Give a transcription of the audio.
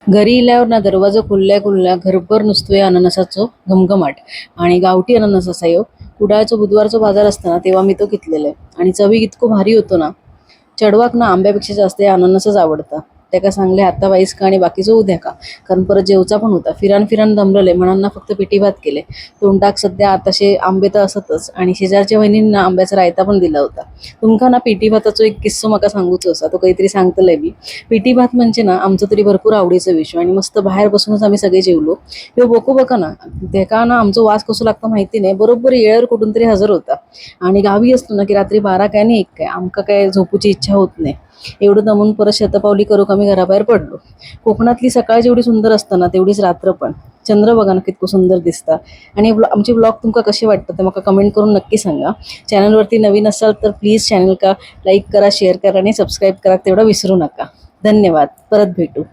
घरी इल्यावर ना दरवाजा खुल्ल्या खुल्ल्या घरभर नुसतो या अननसाचो घमघमाट आणि गावठी अननस असा यो कुडाळचो बुधवारचो बाजार असताना तेव्हा मी तो घेतलेला आहे आणि चवी इतको भारी होतो ना. चढवाक ना आंब्यापेक्षा जास्त हे अननसच आवडतं. त्याका सांगले आता वाईस का आणि बाकीचं उद्या का, कारण परत जेवचा पण होता. फिरान फिरान दमलेले म्हणून ना फक्त पिठी भात केले. तोंडाक सध्या आताशे आंबे तर असतच आणि शेजारच्या वहिनींना आंब्याचा रायता पण दिला होता. तुमका ना पिठी भाताचो एक किस्सो माका सांगूचो असा, तो काहीतरी सांगतलंय मी. पिठी भात म्हणजे ना आमचं तरी भरपूर आवडीचा विषय आणि मस्त बाहेर बसूनच आम्ही सगळे जेवलो. ह्यो बोको बका ना, तेका ना आमचो वास कसो लागतो माहिती नाही, बरोबर येळेवर कुठून तरी हजर होता. आणि गावी असतो ना की रात्री 12 काय आणि 1 काय आमका काय झोपूची इच्छा होत नाही. एवढं दमून परत शतपावली करू आम्ही घराबाहेर पडलो. कोकणातली सकाळ जेवढी सुंदर असतं ना तेवढीच रात्र पण. चंद्र बघा ना कितकं सुंदर दिसता. आणि आमचे ब्लॉग तुमका कसे वाटतात ते मला कमेंट करून नक्की सांगा. चॅनलवरती नवीन असाल तर प्लीज चॅनल का लाईक करा, शेअर करा आणि सबस्क्राईब करा तेवढं विसरू नका. धन्यवाद. परत भेटू.